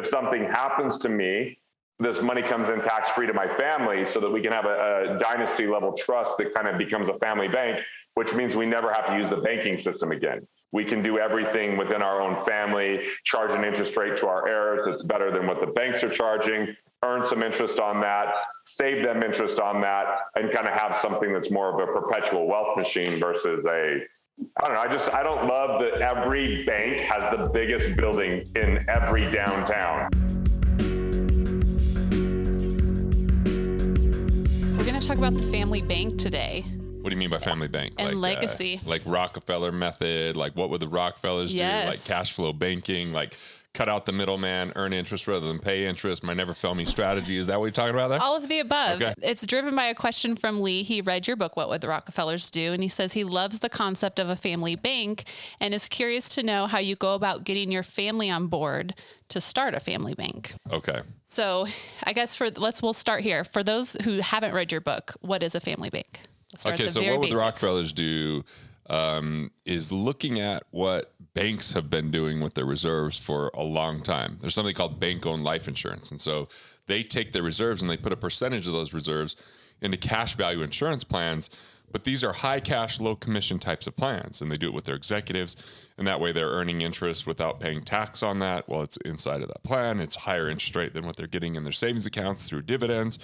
if something happens to me, this money comes in tax-free to my family so that we can have a dynasty level trust that kind of becomes a family bank, which means we never have to use the banking system again. We can do everything within our own family, charge an interest rate to our heirs that's better than what the banks are charging, earn some interest on that, save them interest on that, and kind of have something that's more of a perpetual wealth machine versus I don't know. I don't love that every bank has the biggest building in every downtown. We're going to talk about the family bank today. What do you mean by family bank? And legacy. Like Rockefeller method, like what would the Rockefellers do? Like cash flow banking, like cut out the middleman, earn interest rather than pay interest, my never fail me strategy. Is that what you're talking about there? All of the above. Okay. It's driven by a question from Lee. He read your book, What Would the Rockefellers Do? And he says he loves the concept of a family bank and is curious to know how you go about getting your family on board to start a family bank. Okay. So I guess we'll start here. For those who haven't read your book, what is a family bank? Okay, so what would the Rockefellers do is looking at what banks have been doing with their reserves for a long time. There's something called bank-owned life insurance. And so they take their reserves and they put a percentage of those reserves into cash value insurance plans. But these are high cash, low commission types of plans. And they do it with their executives. And that way they're earning interest without paying tax on that while it's inside of that plan. It's higher interest rate than what they're getting in their savings accounts through dividends.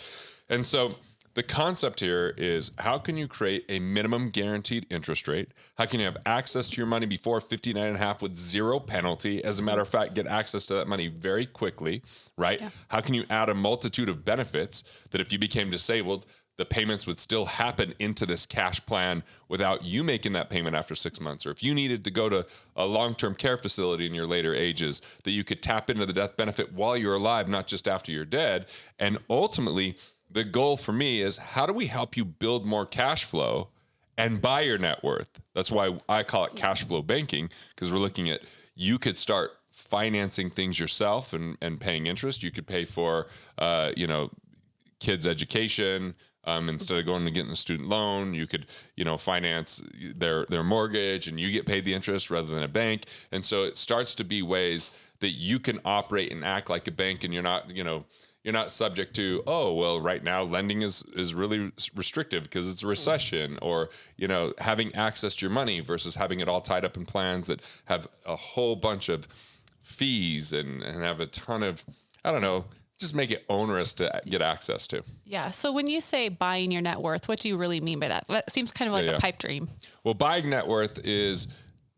And so the concept here is how can you create a minimum guaranteed interest rate? How can you have access to your money before 59.5 with zero penalty? As a matter of fact, get access to that money very quickly, right? Yeah. How can you add a multitude of benefits that if you became disabled, the payments would still happen into this cash plan without you making that payment after 6 months? Or if you needed to go to a long-term care facility in your later ages, that you could tap into the death benefit while you're alive, not just after you're dead. And ultimately, the goal for me is how do we help you build more cash flow and buy your net worth? That's why I call it cash flow banking, because we're looking at you could start financing things yourself and paying interest. You could pay for, kids' education instead of going and getting a student loan. You could, finance their mortgage and you get paid the interest rather than a bank. And so it starts to be ways that you can operate and act like a bank, and you're not subject to, right now lending is really restrictive because it's a recession, or, having access to your money versus having it all tied up in plans that have a whole bunch of fees and have a ton of, just make it onerous to get access to. Yeah. So when you say buying your net worth, what do you really mean by that? That seems kind of like a pipe dream. Well, buying net worth is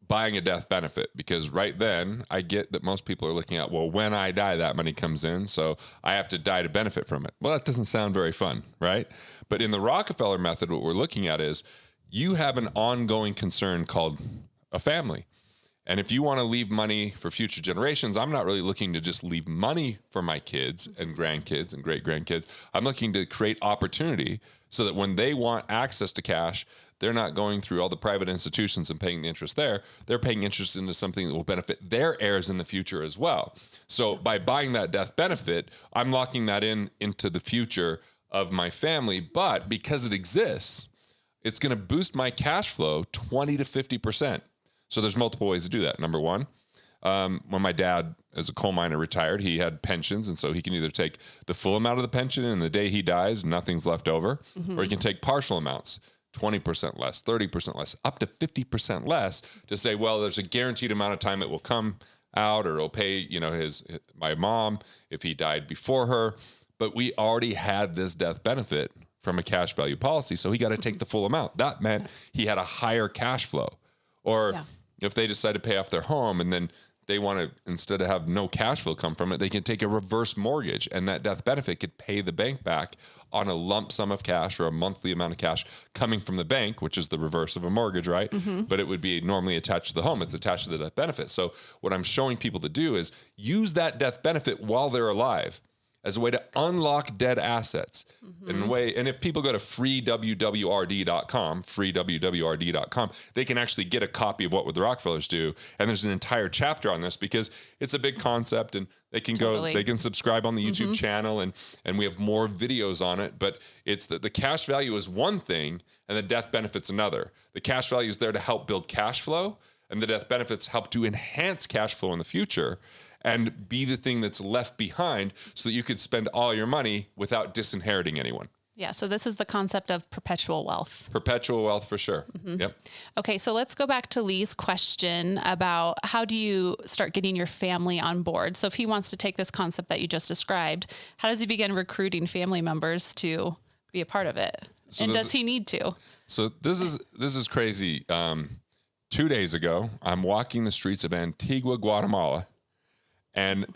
buying a death benefit, because right then I get that most people are looking at, when I die, that money comes in, so I have to die to benefit from it. Well, that doesn't sound very fun, right? But in the Rockefeller method, what we're looking at is you have an ongoing concern called a family. And if you want to leave money for future generations, I'm not really looking to just leave money for my kids and grandkids and great-grandkids. I'm looking to create opportunity so that when they want access to cash, they're not going through all the private institutions and paying the interest there. They're paying interest into something that will benefit their heirs in the future as well. So by buying that death benefit, I'm locking that into the future of my family. But because it exists, it's going to boost my cash flow 20 to 50%. So there's multiple ways to do that. Number one, when my dad, as a coal miner, retired, he had pensions. And so he can either take the full amount of the pension, and the day he dies, nothing's left over, or he can take partial amounts. 20% less, 30% less, up to 50% less, to say, there's a guaranteed amount of time it will come out, or it'll pay, my mom if he died before her. But we already had this death benefit from a cash value policy, so he got to take the full amount. That meant he had a higher cash flow. Or if they decide to pay off their home and then they want to, instead of have no cash flow come from it, they can take a reverse mortgage, and that death benefit could pay the bank back on a lump sum of cash or a monthly amount of cash coming from the bank, which is the reverse of a mortgage, right? But it would be normally attached to the home. It's attached to the death benefit. So what I'm showing people to do is use that death benefit while they're alive as a way to unlock dead assets. And if people go to freewrd.com, they can actually get a copy of What Would the Rockefellers Do. And there's an entire chapter on this because it's a big concept, and they can they can subscribe on the YouTube channel, and we have more videos on it. But it's that the cash value is one thing and the death benefit's another. The cash value is there to help build cash flow, and the death benefits help to enhance cash flow in the future. and be the thing that's left behind so that you could spend all your money without disinheriting anyone. Yeah. So this is the concept of perpetual wealth. Perpetual wealth for sure. Yep. Okay. So let's go back to Lee's question about how do you start getting your family on board? So if he wants to take this concept that you just described, how does he begin recruiting family members to be a part of it? So and does he need to? So this is crazy. 2 days ago, I'm walking the streets of Antigua, Guatemala, and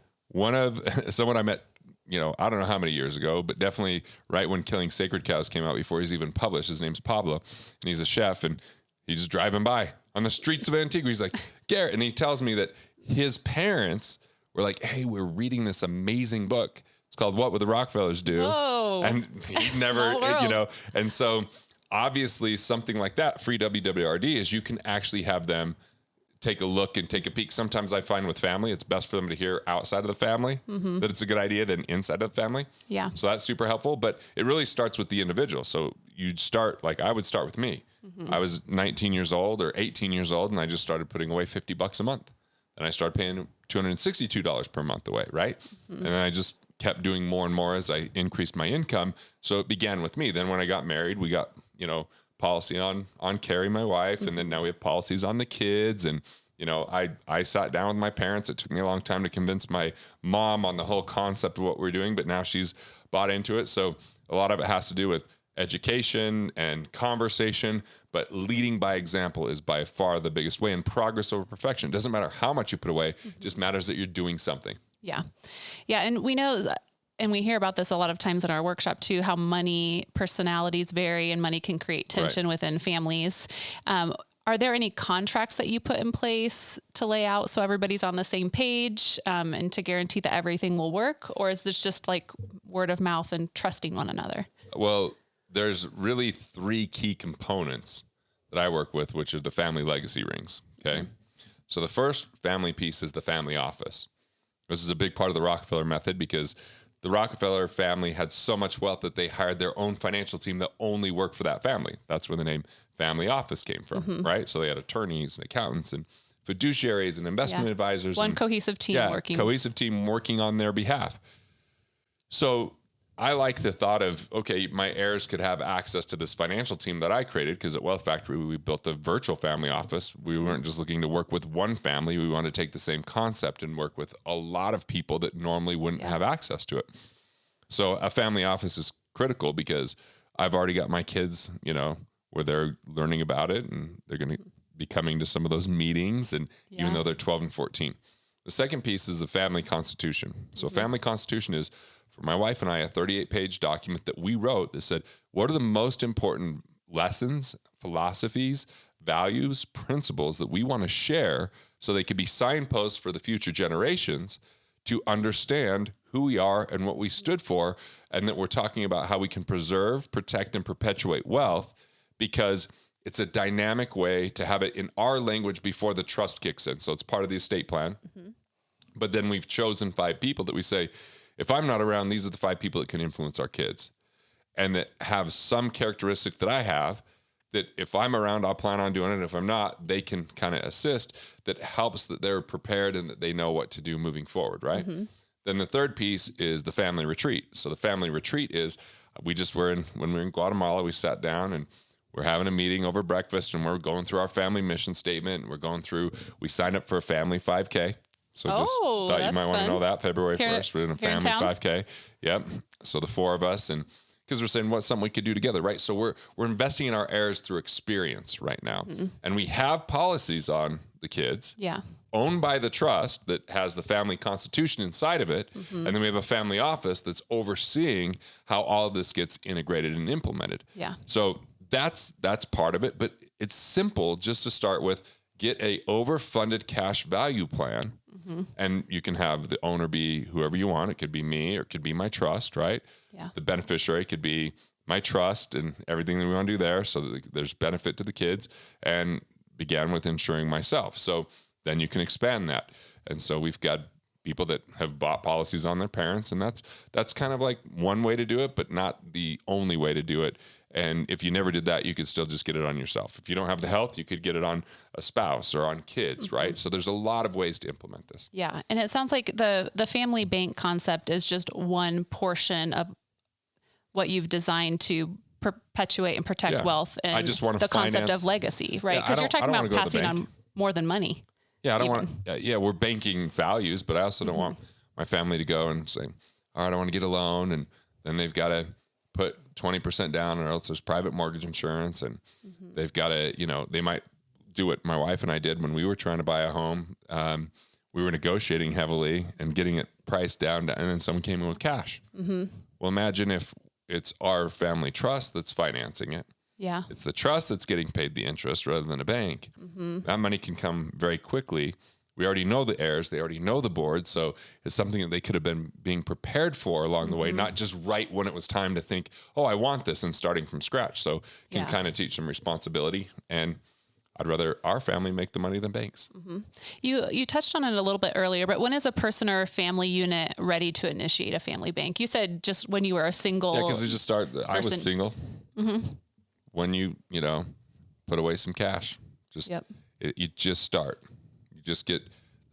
someone I met, I don't know how many years ago, but definitely right when Killing Sacred Cows came out, before he's even published. His name's Pablo, and he's a chef, and he's just driving by on the streets of Antigua. He's like, Garrett, and he tells me that his parents were like, hey, we're reading this amazing book. It's called What Would the Rockefellers Do? Oh, and he never, and so obviously something like that, free WWRD, is you can actually have them take a look and take a peek. Sometimes I find with family, it's best for them to hear outside of the family that it's a good idea than inside of the family. Yeah. So that's super helpful, but it really starts with the individual. So you'd start, like I would start with me. I was 19 years old or 18 years old, and I just started putting away $50 a month. And I started paying $262 per month away, right? And then I just kept doing more and more as I increased my income. So it began with me. Then when I got married, we got, policy on Carrie, my wife. And then now we have policies on the kids. And, I sat down with my parents. It took me a long time to convince my mom on the whole concept of what we're doing, but now she's bought into it. So a lot of it has to do with education and conversation, but leading by example is by far the biggest way, and progress over perfection. It doesn't matter how much you put away, it just matters that you're doing something. Yeah. Yeah. And we know, and we hear about this a lot of times in our workshop too, how money personalities vary and money can create tension within families. Are there any contracts that you put in place to lay out so everybody's on the same page and to guarantee that everything will work? Or is this just like word of mouth and trusting one another? Well, there's really 3 key components that I work with, which are the family legacy rings. Okay. So the first family piece is the family office. This is a big part of the Rockefeller method because the Rockefeller family had so much wealth that they hired their own financial team that only worked for that family. That's where the name family office came from, right? So they had attorneys and accountants and fiduciaries and investment advisors. One cohesive team working. Cohesive team working on their behalf. So I like the thought of, okay, my heirs could have access to this financial team that I created, because at Wealth Factory, we built a virtual family office. We weren't just looking to work with one family. We wanted to take the same concept and work with a lot of people that normally wouldn't have access to it. So a family office is critical because I've already got my kids, where they're learning about it, and they're going to be coming to some of those meetings, and even though they're 12 and 14. The second piece is the family constitution. So family constitution is, for my wife and I, a 38-page document that we wrote that said, what are the most important lessons, philosophies, values, principles that we want to share so they could be signposts for the future generations to understand who we are and what we stood for, and that we're talking about how we can preserve, protect, and perpetuate wealth, because it's a dynamic way to have it in our language before the trust kicks in. So it's part of the estate plan. But then we've chosen 5 people that we say, if I'm not around, these are the 5 people that can influence our kids and that have some characteristic that I have, that if I'm around, I'll plan on doing it. If I'm not, they can kind of assist, that helps that they're prepared and that they know what to do moving forward, right? Then the third piece is the family retreat. So the family retreat is, when we were in Guatemala, we sat down and we're having a meeting over breakfast, and we're going through our family mission statement. And we signed up for a family 5K. So just thought you might want to know that. February 1st, we're in a family 5K. Yep. So the 4 of us, and because we're saying what's something we could do together, right? So we're investing in our heirs through experience right now. And we have policies on the kids owned by the trust that has the family constitution inside of it. And then we have a family office that's overseeing how all of this gets integrated and implemented. So that's part of it, but it's simple just to start with. Get a overfunded cash value plan, and you can have the owner be whoever you want. It could be me, or it could be my trust, right? The beneficiary could be my trust and everything that we want to do there, so that there's benefit to the kids, and began with insuring myself. So then you can expand that. And so we've got people that have bought policies on their parents, and that's kind of like one way to do it, but not the only way to do it. And if you never did that, you could still just get it on yourself. If you don't have the health, you could get it on a spouse or on kids, right? So there's a lot of ways to implement this. Yeah. And it sounds like the family bank concept is just one portion of what you've designed to perpetuate and protect wealth, and I just want the concept of legacy, right? Because you're talking about passing on more than money. Yeah, I don't want. Yeah, we're banking values, but I also don't want my family to go and say, "All right, I want to get a loan," and then they've got to put 20% down, or else there's private mortgage insurance, and they've got to, they might do what my wife and I did when we were trying to buy a home. We were negotiating heavily and getting it priced down, and then someone came in with cash. Well, imagine if it's our family trust that's financing it. Yeah. It's the trust that's getting paid the interest rather than a bank. That money can come very quickly. We already know the heirs. They already know the board. So it's something that they could have been being prepared for along the way, not just right when it was time to think, oh, I want this, and starting from scratch. So can kind of teach them responsibility. And I'd rather our family make the money than banks. You touched on it a little bit earlier, but when is a person or a family unit ready to initiate a family bank? You said just when you were a single. Yeah, because they just start. I was single. When you put away some cash, you just start. You just get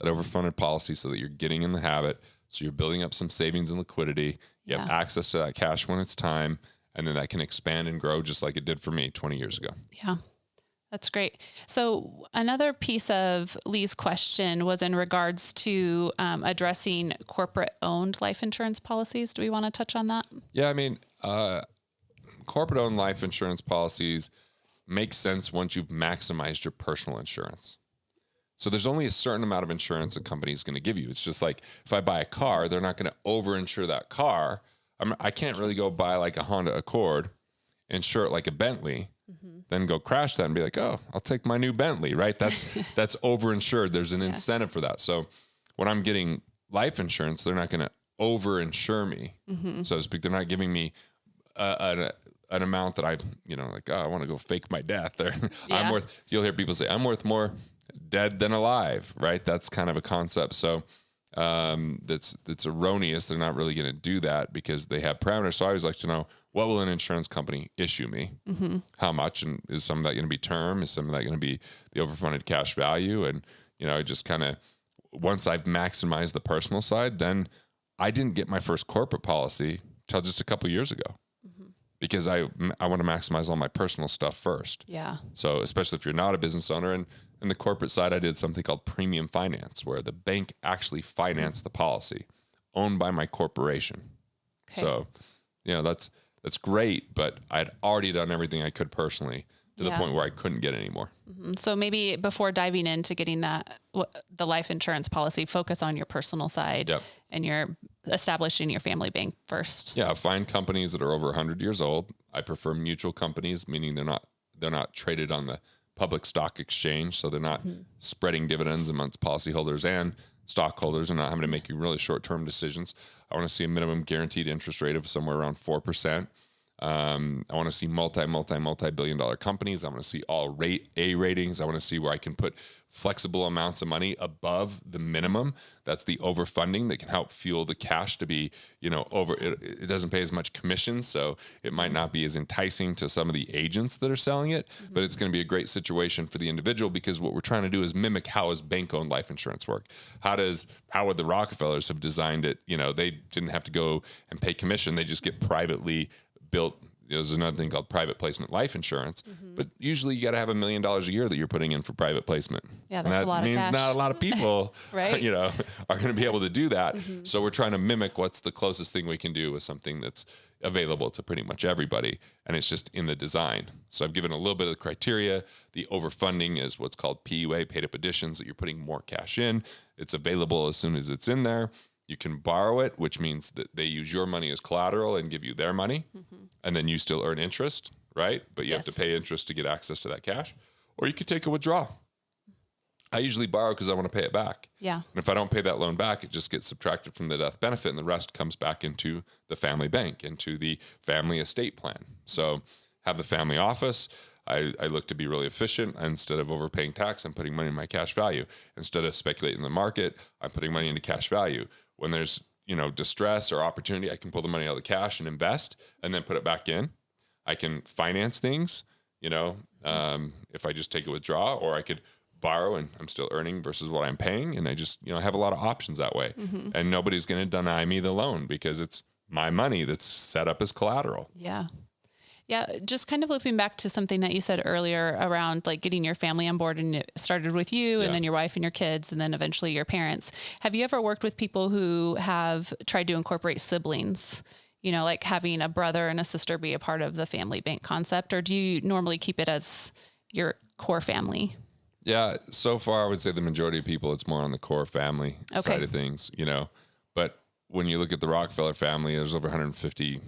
that overfunded policy so that you're getting in the habit. So you're building up some savings and liquidity. You have access to that cash when it's time, and then that can expand and grow just like it did for me 20 years ago. Yeah. That's great. So another piece of Lee's question was in regards to addressing corporate-owned life insurance policies. Do we want to touch on that? Yeah, I mean, corporate-owned life insurance policies make sense once you've maximized your personal insurance. So there's only a certain amount of insurance a company is going to give you. It's just like if I buy a car, they're not going to over-insure that car. I can't really go buy like a Honda Accord, insure it like a Bentley, then go crash that and be like, oh, I'll take my new Bentley, right? That's over-insured. There's an incentive for that. So when I'm getting life insurance, they're not going to over-insure me, so to speak. They're not giving me an amount that I want to go fake my death. You'll hear people say, I'm worth more dead than alive, right? That's kind of a concept. So that's erroneous. They're not really going to do that because they have parameters. So I always like to know, what will an insurance company issue me? How much? And is some of that going to be term? Is some of that going to be the overfunded cash value? And, just kind of, once I've maximized the personal side, then I didn't get my first corporate policy till just a couple of years ago because I want to maximize all my personal stuff first. Yeah. So especially if you're not a business owner, and in the corporate side, I did something called premium finance, where the bank actually financed the policy owned by my corporation. Okay. So, that's great, but I'd already done everything I could personally to the point where I couldn't get any more. So maybe before diving into getting the life insurance policy, focus on your personal side and you're establishing your family bank first. Yeah, find companies that are over 100 years old. I prefer mutual companies, meaning they're not traded on the public stock exchange, so they're not spreading dividends amongst policyholders and stockholders and not having to make really short-term decisions. I want to see a minimum guaranteed interest rate of somewhere around 4%. I want to see multi-billion dollar companies. I want to see all A ratings. I want to see where I can put flexible amounts of money above the minimum. That's the overfunding that can help fuel the cash to be, it doesn't pay as much commissions. So it might not be as enticing to some of the agents that are selling it, but it's going to be a great situation for the individual, because what we're trying to do is mimic how does bank-owned life insurance work? How would the Rockefellers have designed it? They didn't have to go and pay commission. They just get privately built. There's another thing called private placement life insurance, but usually you got to have $1 million a year that you're putting in for private placement. Yeah, that's a lot of cash. That means not a lot of people, right? Are going to be able to do that. So we're trying to mimic what's the closest thing we can do with something that's available to pretty much everybody, and it's just in the design. So I've given a little bit of the criteria. The overfunding is what's called PUA, paid up additions, that you're putting more cash in. It's available as soon as it's in there. You can borrow it, which means that they use your money as collateral and give you their money, and then you still earn interest, right? But you have to pay interest to get access to that cash. Or you could take a withdrawal. I usually borrow because I want to pay it back. Yeah. And if I don't pay that loan back, it just gets subtracted from the death benefit, and the rest comes back into the family bank, into the family estate plan. So have the family office. I look to be really efficient. Instead of overpaying tax, I'm putting money in my cash value. Instead of speculating in the market, I'm putting money into cash value. When there's, distress or opportunity, I can pull the money out of the cash and invest and then put it back in. I can finance things, if I just take a withdrawal, or I could borrow and I'm still earning versus what I'm paying. And I just, have a lot of options that way. And nobody's going to deny me the loan because it's my money that's set up as collateral. Yeah. Yeah. Just kind of looping back to something that you said earlier around like getting your family on board, and it started with you and then your wife and your kids and then eventually your parents. Have you ever worked with people who have tried to incorporate siblings, like having a brother and a sister be a part of the family bank concept, or do you normally keep it as your core family? Yeah. So far, I would say the majority of people, it's more on the core family side of things, but when you look at the Rockefeller family, there's over 150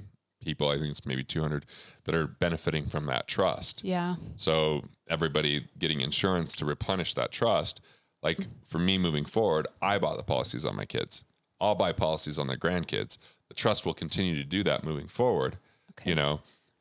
people, I think it's maybe 200, that are benefiting from that trust. Yeah. So everybody getting insurance to replenish that trust. Like for me moving forward, I bought the policies on my kids. I'll buy policies on their grandkids. The trust will continue to do that moving forward,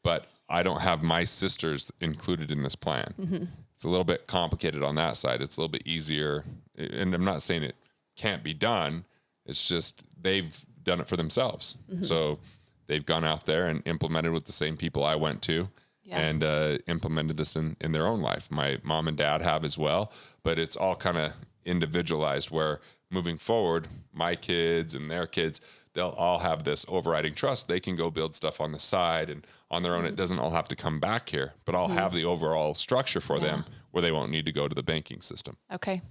but I don't have my sisters included in this plan. It's a little bit complicated on that side. It's a little bit easier. And I'm not saying it can't be done. It's just they've done it for themselves. So they've gone out there and implemented with the same people I went to and implemented this in their own life. My mom and dad have as well, but it's all kind of individualized where moving forward, my kids and their kids, they'll all have this overriding trust. They can go build stuff on the side and on their own. It doesn't all have to come back here, but I'll have the overall structure for them where they won't need to go to the banking system. Okay.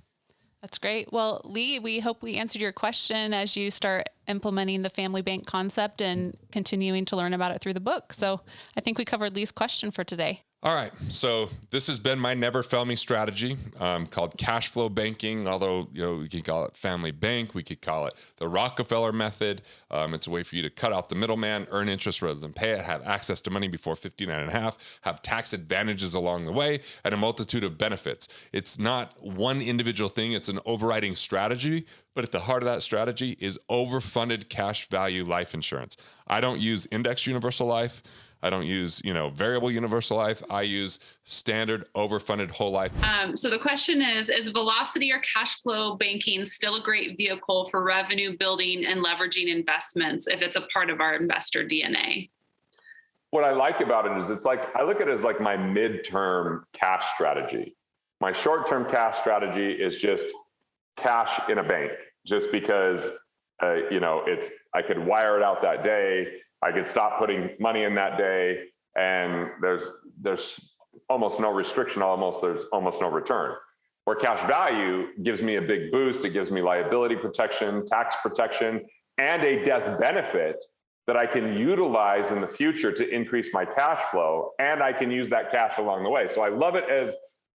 That's great. Well, Lee, we hope we answered your question as you start implementing the family bank concept and continuing to learn about it through the book. So I think we covered Lee's question for today. All right. So this has been my never fail me strategy called cash flow banking. Although, we could call it family bank. We could call it the Rockefeller method. It's a way for you to cut out the middleman, earn interest rather than pay it, have access to money before 59 and a half, have tax advantages along the way, and a multitude of benefits. It's not one individual thing. It's an overriding strategy. But at the heart of that strategy is overfunded cash value life insurance. I don't use index universal life. I don't use, variable universal life. I use standard overfunded whole life. So the question is velocity or cash flow banking still a great vehicle for revenue building and leveraging investments if it's a part of our investor DNA? What I like about it is I look at it as like my midterm cash strategy. My short-term cash strategy is just cash in a bank, just because, I could wire it out that day. I could stop putting money in that day, and there's almost no restriction, there's almost no return. Where cash value gives me a big boost, it gives me liability protection, tax protection, and a death benefit that I can utilize in the future to increase my cash flow, and I can use that cash along the way. So I love it as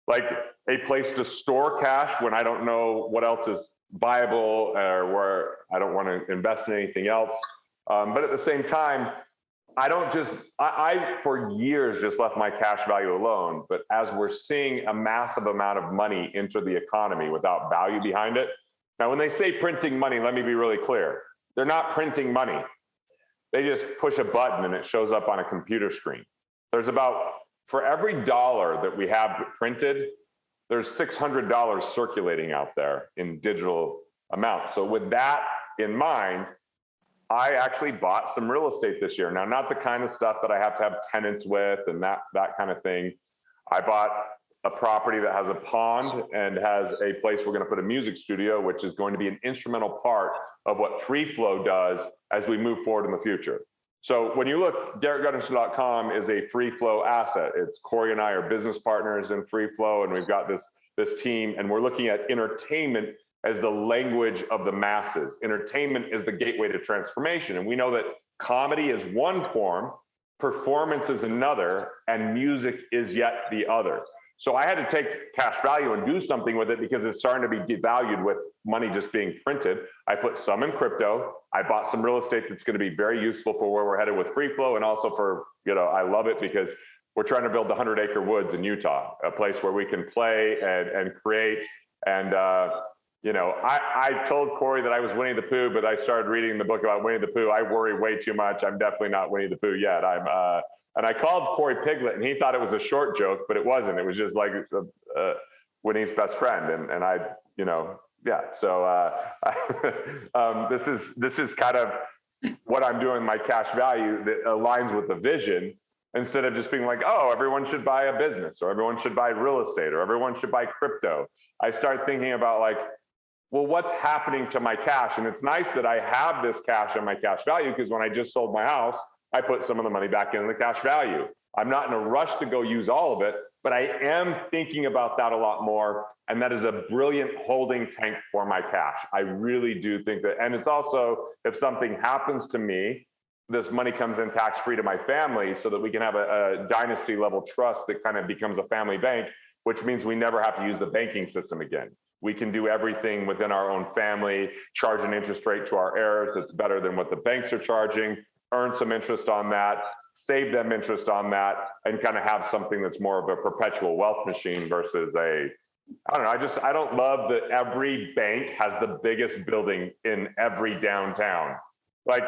like a place to store cash when I don't know what else is viable or where I don't want to invest in anything else. But at the same time, I for years just left my cash value alone. But as we're seeing a massive amount of money enter the economy without value behind it. Now, when they say printing money, let me be really clear. They're not printing money. They just push a button and it shows up on a computer screen. For every dollar that we have printed, there's $600 circulating out there in digital amounts. So with that in mind, I actually bought some real estate this year. Now, not the kind of stuff that I have to have tenants with and that kind of thing. I bought a property that has a pond and has a place we're going to put a music studio, which is going to be an instrumental part of what Free Flow does as we move forward in the future. So when you look, GarrettGunderson.com is a Free Flow asset. It's Corey and I are business partners in Free Flow, and we've got this team, and we're looking at entertainment as the language of the masses. Entertainment is the gateway to transformation. And we know that comedy is one form, performance is another, and music is yet the other. So I had to take cash value and do something with it because it's starting to be devalued with money just being printed. I put some in crypto. I bought some real estate that's going to be very useful for where we're headed with Free Flow, and also for, I love it because we're trying to build the 100-acre woods in Utah, a place where we can play and create. And, I told Corey that I was Winnie the Pooh, but I started reading the book about Winnie the Pooh. I worry way too much. I'm definitely not Winnie the Pooh yet. And I called Corey Piglet, and he thought it was a short joke, but it wasn't. It was just like Winnie's best friend. And I, yeah. So this is kind of what I'm doing, my cash value that aligns with the vision, instead of just being like, oh, everyone should buy a business, or everyone should buy real estate, or everyone should buy crypto. I start thinking about like, well, what's happening to my cash? And it's nice that I have this cash and my cash value, because when I just sold my house, I put some of the money back into the cash value. I'm not in a rush to go use all of it, but I am thinking about that a lot more. And that is a brilliant holding tank for my cash. I really do think that. And it's also, if something happens to me, this money comes in tax-free to my family, so that we can have a dynasty level trust that kind of becomes a family bank, which means we never have to use the banking system again. We can do everything within our own family, charge an interest rate to our heirs that's better than what the banks are charging, earn some interest on that, save them interest on that, and kind of have something that's more of a perpetual wealth machine versus I don't know. I don't love that every bank has the biggest building in every downtown. Like,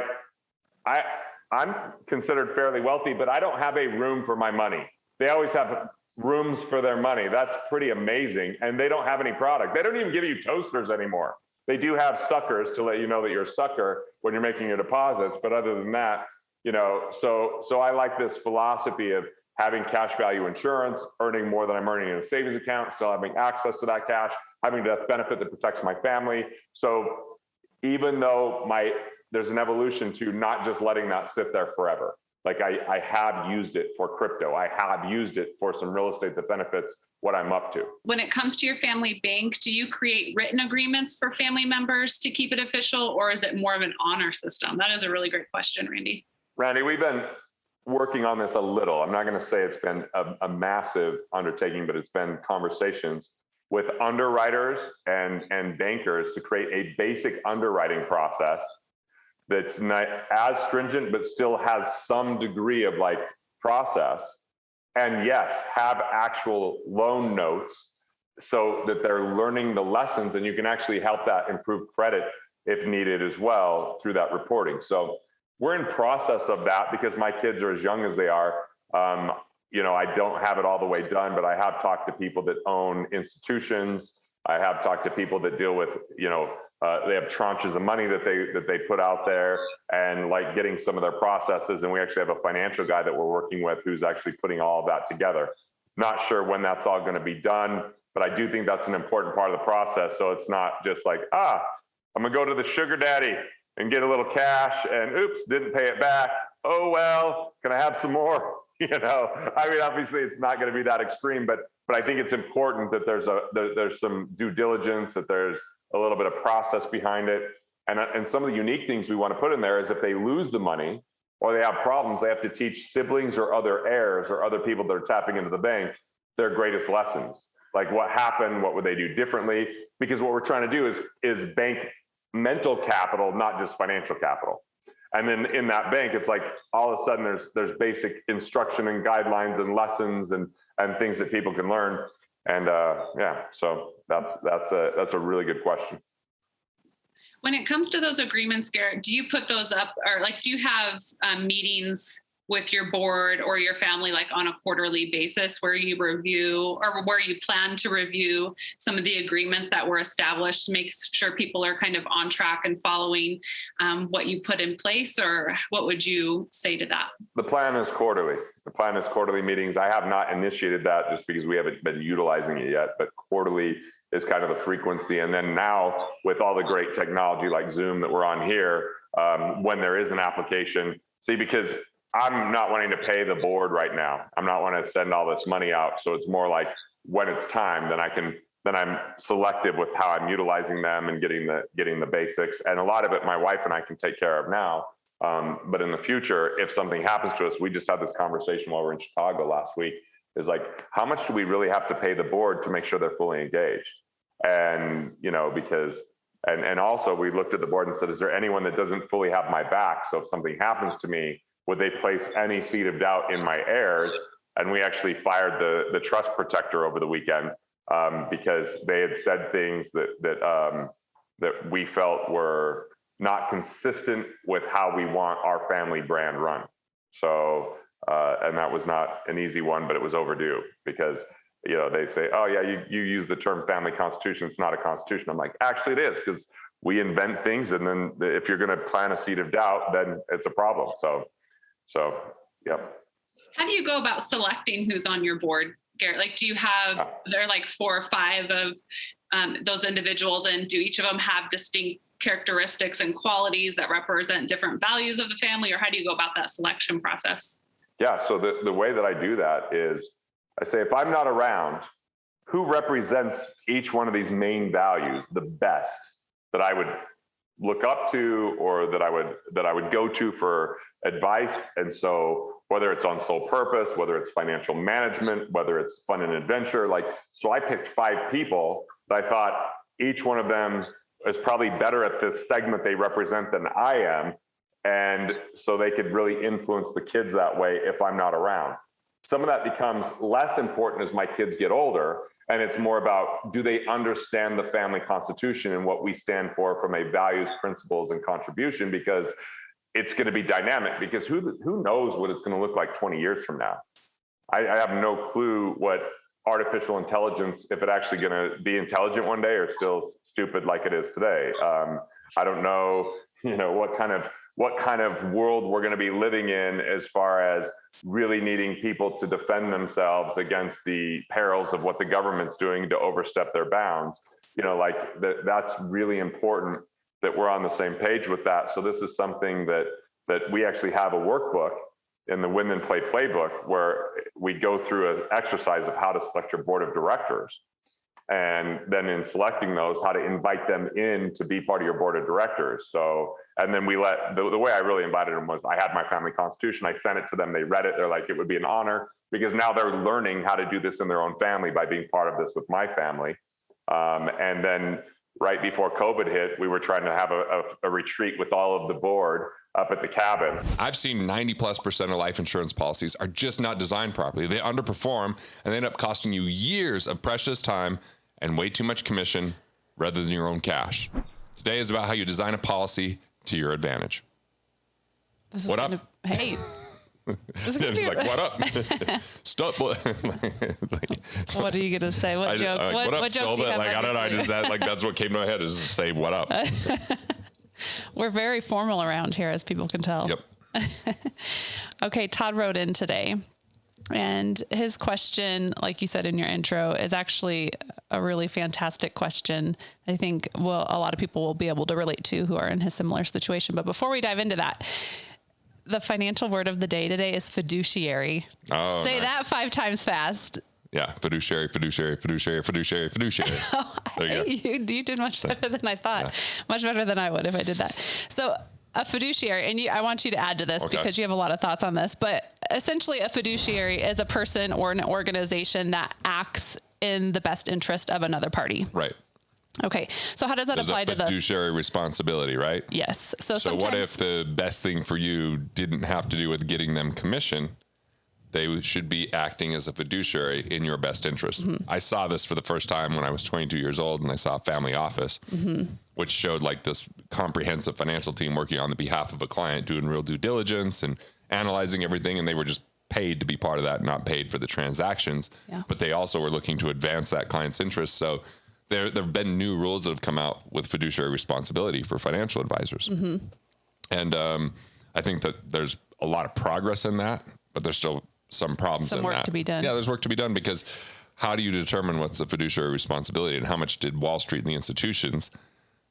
I'm considered fairly wealthy, but I don't have a room for my money. They always have rooms for their money. That's pretty amazing. And they don't have any product. They don't even give you toasters anymore. They do have suckers to let you know that you're a sucker when you're making your deposits. But other than that, so I like this philosophy of having cash value insurance, earning more than I'm earning in a savings account, still having access to that cash, having a death benefit that protects my family. So even though there's an evolution to not just letting that sit there forever. Like I have used it for crypto. I have used it for some real estate that benefits what I'm up to. When it comes to your family bank, do you create written agreements for family members to keep it official, or is it more of an honor system? That is a really great question, Randy. Randy, we've been working on this a little. I'm not going to say it's been a massive undertaking, but it's been conversations with underwriters and bankers to create a basic underwriting process that's not as stringent, but still has some degree of like process. And yes, have actual loan notes so that they're learning the lessons, and you can actually help that improve credit if needed as well through that reporting. So we're in process of that because my kids are as young as they are. I don't have it all the way done, but I have talked to people that own institutions. I have talked to people that deal with, they have tranches of money that they put out there, and like getting some of their processes. And we actually have a financial guy that we're working with who's actually putting all of that together. Not sure when that's all going to be done, but I do think that's an important part of the process. So it's not just like, I'm going to go to the sugar daddy and get a little cash and oops, didn't pay it back. Oh, well, can I have some more? Obviously it's not going to be that extreme, but I think it's important that there's some due diligence, that there's a little bit of process behind it. And some of the unique things we want to put in there is if they lose the money or they have problems, they have to teach siblings or other heirs or other people that are tapping into the bank their greatest lessons. Like what happened, what would they do differently? Because what we're trying to do is bank mental capital, not just financial capital. And then in that bank, it's like all of a sudden there's basic instruction and guidelines and lessons and things that people can learn. And so that's a really good question. When it comes to those agreements, Garrett, do you put those up, or like, do you have meetings with your board or your family, like on a quarterly basis, where you review or where you plan to review some of the agreements that were established to make sure people are kind of on track and following what you put in place? Or what would you say to that? The plan is quarterly. The plan is quarterly meetings. I have not initiated that just because we haven't been utilizing it yet, but quarterly is kind of the frequency. And then now with all the great technology like Zoom that we're on here, when there is an application, because I'm not wanting to pay the board right now. I'm not wanting to send all this money out. So it's more like when it's time, then I'm selective with how I'm utilizing them and getting the basics. And a lot of it, my wife and I can take care of now. But in the future, if something happens to us, we just had this conversation while we were in Chicago last week, is like, how much do we really have to pay the board to make sure they're fully engaged? And, because, and also we looked at the board and said, is there anyone that doesn't fully have my back? So if something happens to me, would they place any seed of doubt in my heirs? And we actually fired the trust protector over the weekend because they had said things that we felt were not consistent with how we want our family brand run. So And that was not an easy one, but it was overdue because, they say, oh yeah, you use the term family constitution. It's not a constitution. I'm like, actually it is, because we invent things. And then if you're going to plant a seed of doubt, then it's a problem. So, yep. How do you go about selecting who's on your board, Garrett? Like, do you have, there are like 4 or 5 of those individuals, and do each of them have distinct characteristics and qualities that represent different values of the family, or how do you go about that selection process? Yeah, so the way that I do that is I say, if I'm not around, who represents each one of these main values the best that I would look up to, or that I would go to for advice? And so whether it's on sole purpose, whether it's financial management, whether it's fun and adventure, so I picked 5 people that I thought each one of them is probably better at this segment they represent than I am. And so they could really influence the kids that way if I'm not around. Some of that becomes less important as my kids get older. And it's more about, do they understand the family constitution and what we stand for from a values, principles, and contribution? Because it's going to be dynamic, because who knows what it's going to look like 20 years from now? I have no clue what artificial intelligence, if it's actually going to be intelligent one day or still stupid like it is today. I don't know, what kind of world we're going to be living in as far as really needing people to defend themselves against the perils of what the government's doing to overstep their bounds. That's really important that we're on the same page with that. So this is something that we actually have a workbook in the Win Then Play playbook, where we go through an exercise of how to select your board of directors. And then in selecting those, how to invite them in to be part of your board of directors. So, and then we the way I really invited them was, I had my family constitution, I sent it to them, they read it, they're like, it would be an honor, because now they're learning how to do this in their own family by being part of this with my family. And then right before COVID hit, we were trying to have a retreat with all of the board up at the cabin. I've seen 90+% of life insurance policies are just not designed properly. They underperform, and they end up costing you years of precious time and way too much commission rather than your own cash. Today is about how you design a policy to your advantage. What up? Hey. Just like, what up? Stop. What are you gonna say? What joke? What up, what joke do you have? I don't know. I just said, that's what came to my head, is say what up. We're very formal around here, as people can tell. Yep. Okay, Todd wrote in today, and his question, like you said in your intro, is actually a really fantastic question. I think a lot of people will be able to relate to who are in his similar situation. But before we dive into that, the financial word of the day today is fiduciary. Oh, Say nice. that 5 times fast. Yeah, fiduciary, fiduciary, fiduciary, fiduciary, fiduciary. There you go. You did much better than I thought. Yeah. Much better than I would if I did that. So a fiduciary, and I want you to add to this because you have a lot of thoughts on this, but essentially a fiduciary is a person or an organization that acts in the best interest of another party. Right. Okay. So how does that apply to the fiduciary responsibility, right? Yes. So what if the best thing for you didn't have to do with getting them commission? They should be acting as a fiduciary in your best interest. Mm-hmm. I saw this for the first time when I was 22 years old, and I saw a family office, which showed like this comprehensive financial team working on the behalf of a client, doing real due diligence and analyzing everything. And they were just paid to be part of that, not paid for the transactions. Yeah. But they also were looking to advance that client's interest. So there have been new rules that have come out with fiduciary responsibility for financial advisors. Mm-hmm. And I think that there's a lot of progress in that, but there's still some problems in that. Some work to be done. Yeah, there's work to be done, because how do you determine what's the fiduciary responsibility, and how much did Wall Street and the institutions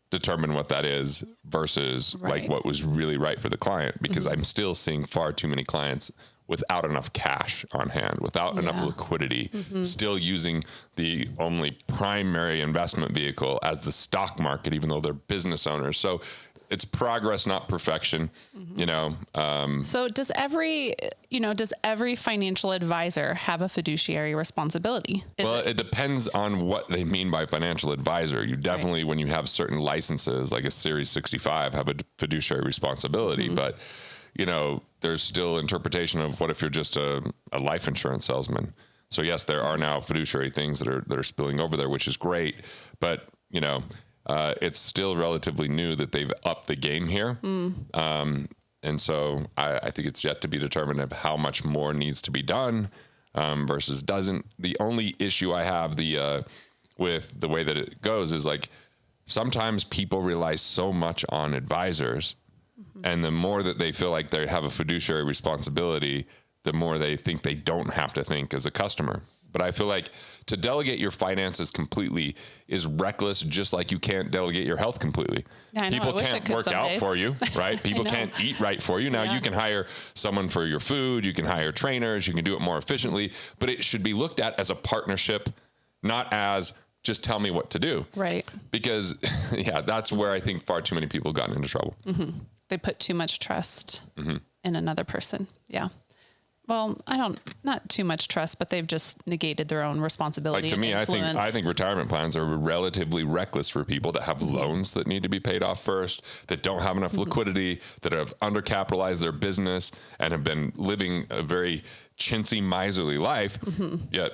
determine what that is versus like what was really right for the client? Because I'm still seeing far too many clients without enough cash on hand, without enough liquidity, still using the only primary investment vehicle as the stock market, even though they're business owners. So it's progress, not perfection, So does every financial advisor have a fiduciary responsibility? It depends on what they mean by financial advisor. You definitely, when you have certain licenses, like a Series 65, have a fiduciary responsibility, but there's still interpretation of what if you're just a life insurance salesman. So yes, there are now fiduciary things that are spilling over there, which is great, but it's still relatively new that they've upped the game here. And so I think it's yet to be determined of how much more needs to be done versus doesn't. The only issue I have with the way that it goes is like sometimes people rely so much on advisors, and the more that they feel like they have a fiduciary responsibility, the more they think they don't have to think as a customer. But I feel like to delegate your finances completely is reckless, just like you can't delegate your health completely. I know, People I wish can't I could work some out days. for you, right? People can't eat right for you. Now Yeah. you can hire someone for your food, you can hire trainers, you can do it more efficiently, but it should be looked at as a partnership, not as just tell me what to do. Right. Because yeah, that's where I think far too many people have gotten into trouble. They put too much trust Mm-hmm. in another person. Yeah. Well, not too much trust, but they've just negated their own responsibility. Like to me, I think retirement plans are relatively reckless for people that have loans that need to be paid off first, that don't have enough liquidity, that have undercapitalized their business and have been living a very chintzy, miserly life. Yet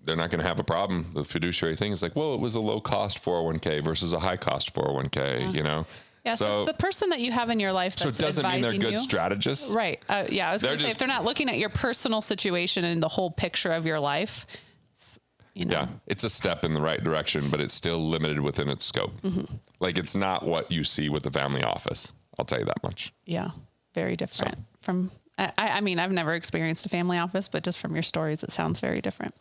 they're not going to have a problem. The fiduciary thing is like, well, it was a low cost 401k versus a high cost 401k, you know? Yeah, so it's the person that you have in your life that's so it doesn't mean they're advising good you. strategists. Right. Yeah, I was going to say, if just- they're not looking at your personal situation and the whole picture of your life, you know. Yeah, it's a step in the right direction, but it's still limited within its scope. Like it's not what you see with the family office. I'll tell you that much. Yeah, very different from, I mean, I've never experienced a family office, but just from your stories, it sounds very different.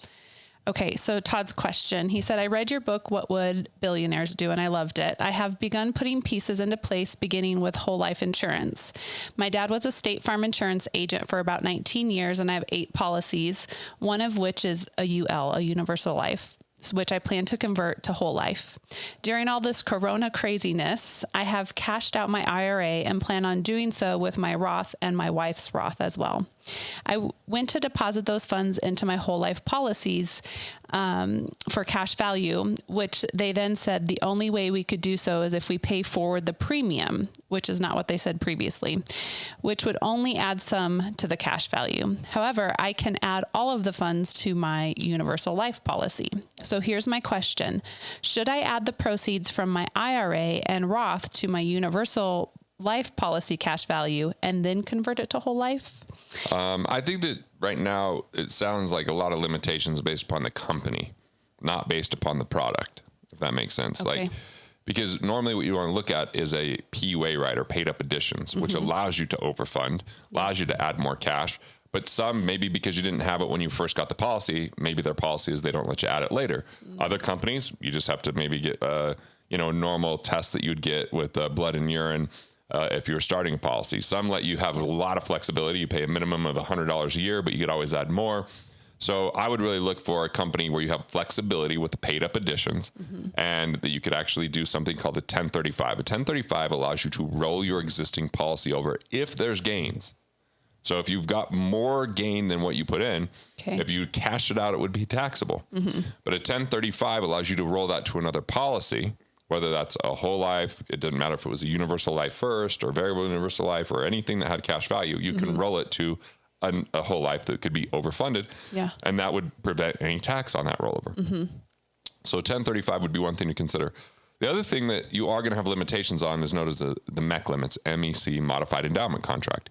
Okay, so Todd's question. He said, I read your book, What Would Billionaires Do? And I loved it. I have begun putting pieces into place, beginning with whole life insurance. My dad was a State Farm insurance agent for about 19 years, and I have 8 policies, one of which is a UL, a universal life, which I plan to convert to whole life. During all this Corona craziness, I have cashed out my IRA and plan on doing so with my Roth and my wife's Roth as well. I went to deposit those funds into my whole life policies for cash value, which they then said the only way we could do so is if we pay forward the premium, which is not what they said previously, which would only add some to the cash value. However, I can add all of the funds to my universal life policy. So here's my question. Should I add the proceeds from my IRA and Roth to my universal life policy cash value and then convert it to whole life? I think that right now it sounds like a lot of limitations based upon the company, not based upon the product, if that makes sense. Okay. Like, because normally what you want to look at is a PUA, right, or paid up additions, which allows you to overfund, allows you to add more cash. But some, maybe because you didn't have it when you first got the policy, maybe their policy is they don't let you add it later. Other companies, you just have to maybe get a normal test that you'd get with blood and urine if you were starting a policy. Some let you have a lot of flexibility. You pay a minimum of $100 a year, but you could always add more. So I would really look for a company where you have flexibility with the paid up additions and that you could actually do something called a 1035. A 1035 allows you to roll your existing policy over if there's gains. So if you've got more gain than what you put in, if you cash it out, it would be taxable. But a 1035 allows you to roll that to another policy, whether that's a whole life. It doesn't matter if it was a universal life first or variable universal life or anything that had cash value. You can roll it to a whole life that could be overfunded. Yeah. And that would prevent any tax on that rollover. So 1035 would be one thing to consider. The other thing that you are going to have limitations on is known as the MEC limits, MEC, Modified Endowment Contract.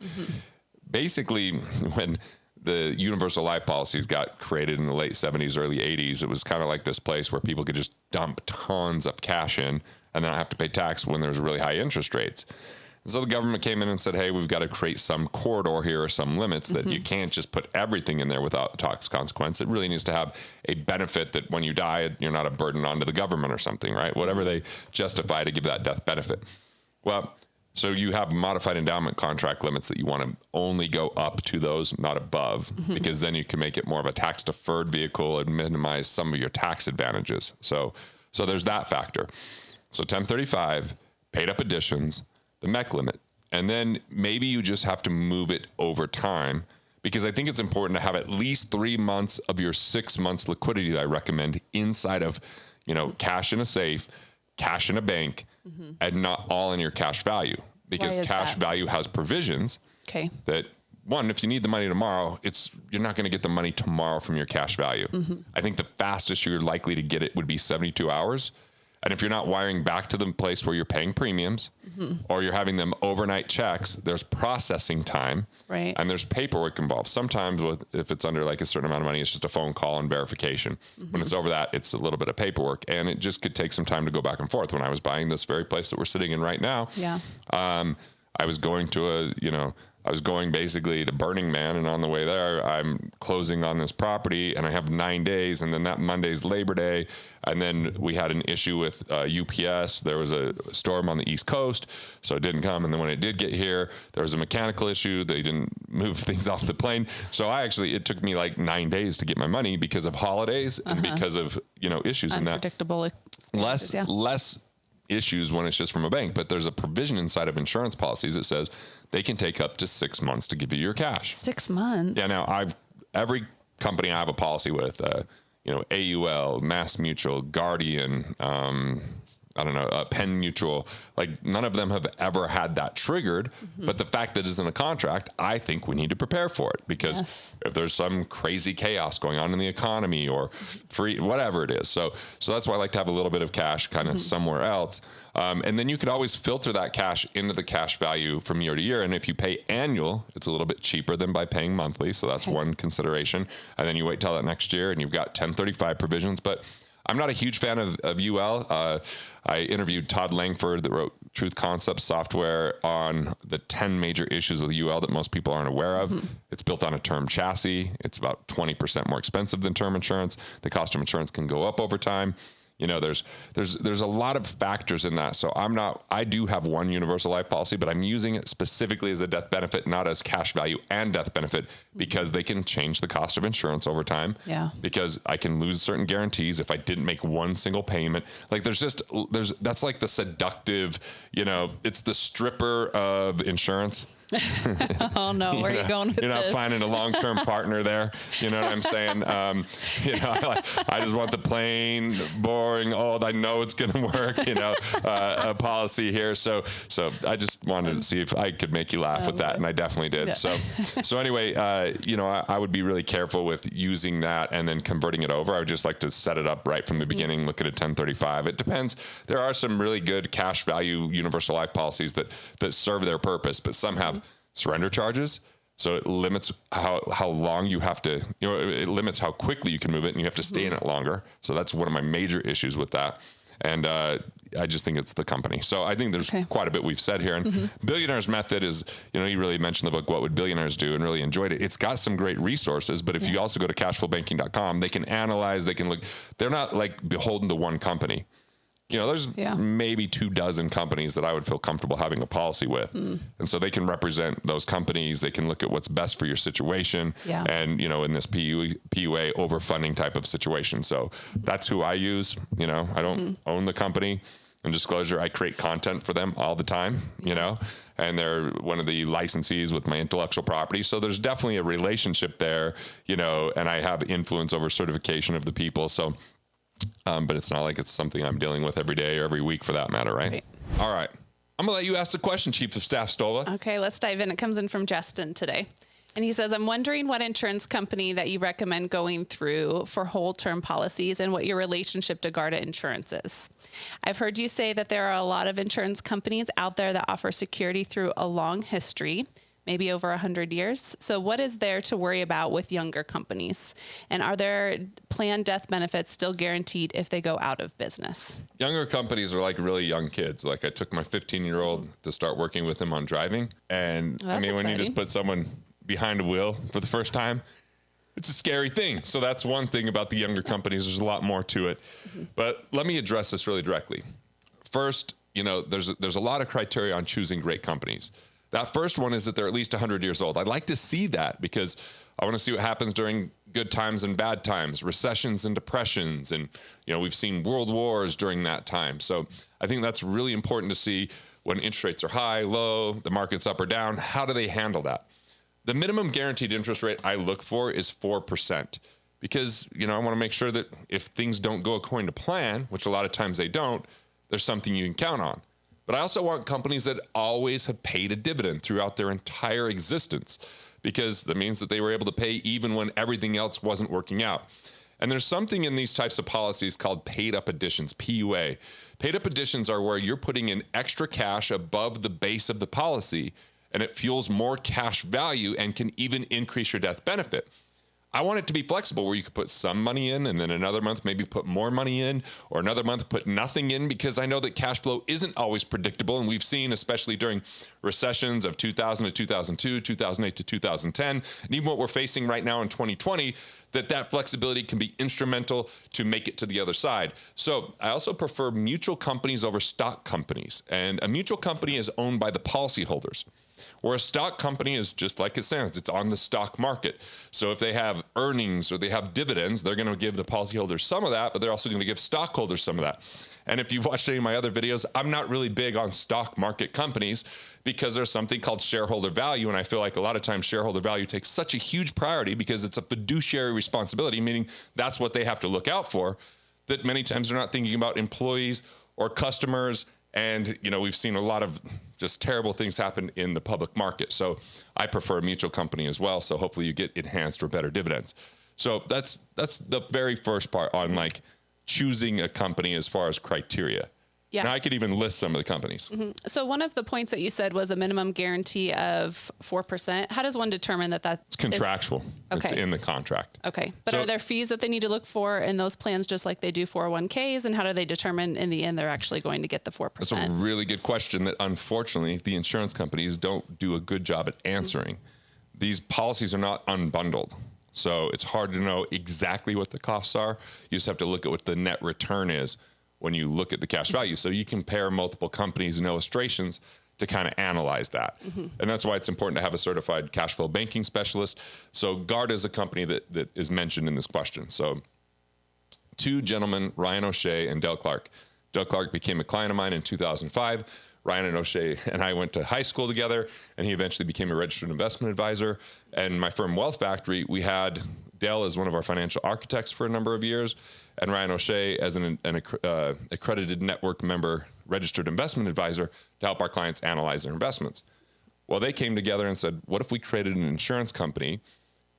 Basically, when the universal life policies got created in the late 70s, early 80s, it was kind of like this place where people could just dump tons of cash in and not have to pay tax when there's really high interest rates. And so the government came in and said, hey, we've got to create some corridor here or some limits that you can't just put everything in there without tax consequence. It really needs to have a benefit that when you die, you're not a burden onto the government or something, right? Whatever they justify to give that death benefit. Well, so you have modified endowment contract limits that you want to only go up to those, not above, because then you can make it more of a tax deferred vehicle and minimize some of your tax advantages. So there's that factor. So 1035, paid up additions, the MEC limit. And then maybe you just have to move it over time, because I think it's important to have at least 3 months of your 6 months liquidity that I recommend inside of, cash in a safe, cash in a bank, and not all in your cash value, because cash value has provisions that, one, if you need the money tomorrow, you're not going to get the money tomorrow from your cash value. I think the fastest you're likely to get it would be 72 hours. And if you're not wiring back to the place where you're paying premiums or you're having them overnight checks, there's processing time Right. and there's paperwork involved. Sometimes if it's under like a certain amount of money, it's just a phone call and verification. When it's over that, it's a little bit of paperwork, and it just could take some time to go back and forth. When I was buying this very place that we're sitting in right now, Yeah. I was going to I was going basically to Burning Man, and on the way there, I'm closing on this property, and I have 9 days, and then that Monday's Labor Day, and then we had an issue with UPS. There was a storm on the East Coast, so it didn't come, and then when it did get here, there was a mechanical issue. They didn't move things off the plane, so it took me like 9 days to get my money because of holidays and because of issues in that. Unpredictable experiences, yeah. Less issues when it's just from a bank, but there's a provision inside of insurance policies that says they can take up to 6 months to give you your cash. 6 months. Yeah. Now every company I have a policy with, AUL, Mass Mutual, Guardian, Penn Mutual, like none of them have ever had that triggered. But the fact that it's in a contract, I think we need to prepare for it, because if there's some crazy chaos going on in the economy or whatever it is. So that's why I like to have a little bit of cash kind of somewhere else. And then you could always filter that cash into the cash value from year to year. And if you pay annual, it's a little bit cheaper than by paying monthly. So that's one consideration. And then you wait till that next year and you've got 1035 provisions. But I'm not a huge fan of UL. I interviewed Todd Langford, that wrote Truth Concepts Software, on the 10 major issues with UL that most people aren't aware of. It's built on a term chassis. It's about 20% more expensive than term insurance. The cost of insurance can go up over time. There's a lot of factors in that. So I do have one universal life policy, but I'm using it specifically as a death benefit, not as cash value and death benefit, because they can change the cost of insurance over time. Yeah. Because I can lose certain guarantees if I didn't make one single payment. Like that's like the seductive, it's the stripper of insurance. Oh no, where are you going with this? You're not finding a long-term partner there. You know what I'm saying? I just want the plain, boring, old, I know it's going to work, a policy here. So I just wanted to see if I could make you laugh with that. And I definitely did. Yeah. So anyway, I would be really careful with using that and then converting it over. I would just like to set it up right from the beginning, look at a 1035. It depends. There are some really good cash value universal life policies that serve their purpose, but some have surrender charges. So it limits how long you have to, it limits how quickly you can move it, and you have to stay in it longer. So that's one of my major issues with that. And I just think it's the company. So I think there's quite a bit we've said here. And Billionaire's Method is, you really mentioned the book, What Would Billionaires Do, and really enjoyed it. It's got some great resources, but if you also go to cashflowbanking.com, they can analyze, they can look. They're not like beholden to one company. There's maybe 24 companies that I would feel comfortable having a policy with. And so they can represent those companies. They can look at what's best for your situation. Yeah. And, in this PUA overfunding type of situation. So that's who I use. I don't own the company. In disclosure, I create content for them all the time, and they're one of the licensees with my intellectual property. So there's definitely a relationship there, and I have influence over certification of the people. So but it's not like it's something I'm dealing with every day or every week for that matter, right? All right. I'm going to let you ask the question, Chief of Staff Stola. Okay, let's dive in. It comes in from Justin today. And he says, I'm wondering what insurance company that you recommend going through for whole term policies and what your relationship to Garda Insurance is. I've heard you say that there are a lot of insurance companies out there that offer security through a long history, maybe over 100 years. So what is there to worry about with younger companies? And are their planned death benefits still guaranteed if they go out of business? Younger companies are like really young kids. Like I took my 15-year-old to start working with him on driving. And when you just put someone behind a wheel for the first time, it's a scary thing. So that's one thing about the younger companies. There's a lot more to it. But let me address this really directly. First, there's a lot of criteria on choosing great companies. That first one is that they're at least 100 years old. I'd like to see that because I want to see what happens during good times and bad times, recessions and depressions. And, we've seen world wars during that time. So I think that's really important to see when interest rates are high, low, the market's up or down. How do they handle that? The minimum guaranteed interest rate I look for is 4% because, I want to make sure that if things don't go according to plan, which a lot of times they don't, there's something you can count on. But I also want companies that always have paid a dividend throughout their entire existence, because that means that they were able to pay even when everything else wasn't working out. And there's something in these types of policies called paid up additions, PUA. Paid up additions are where you're putting in extra cash above the base of the policy, and it fuels more cash value and can even increase your death benefit. I want it to be flexible where you could put some money in and then another month maybe put more money in, or another month put nothing in, because I know that cash flow isn't always predictable. And we've seen, especially during recessions of 2000 to 2002, 2008 to 2010, and even what we're facing right now in 2020, that flexibility can be instrumental to make it to the other side. So I also prefer mutual companies over stock companies. And a mutual company is owned by the policyholders, where a stock company is just like it sounds. It's on the stock market. So if they have earnings or they have dividends, they're going to give the policyholders some of that, but they're also going to give stockholders some of that. And if you've watched any of my other videos, I'm not really big on stock market companies because there's something called shareholder value. And I feel like a lot of times shareholder value takes such a huge priority because it's a fiduciary responsibility, meaning that's what they have to look out for, that many times they're not thinking about employees or customers. And, we've seen a lot of just terrible things happen in the public market. So I prefer a mutual company as well. So hopefully you get enhanced or better dividends. So that's the very first part on like choosing a company as far as criteria. Yes. Now I could even list some of the companies. So one of the points that you said was a minimum guarantee of 4%. How does one determine that that's It's contractual. Okay. It's in the contract. Okay. But So- are there fees that they need to look for in those plans just like they do 401ks? And how do they determine in the end they're actually going to get the 4%? That's a really good question that unfortunately the insurance companies don't do a good job at answering. These policies are not unbundled. So it's hard to know exactly what the costs are. You just have to look at what the net return is when you look at the cash value. So you compare multiple companies and illustrations to kind of analyze that. And that's why it's important to have a certified cash flow banking specialist. So GUARD is a company that is mentioned in this question. So two gentlemen, Ryan O'Shea and Dale Clark. Dale Clark became a client of mine in 2005. Ryan and O'Shea and I went to high school together, and he eventually became a registered investment advisor. And my firm Wealth Factory, we had Dale as one of our financial architects for a number of years, and Ryan O'Shea as an accredited network member, registered investment advisor to help our clients analyze their investments. Well, they came together and said, what if we created an insurance company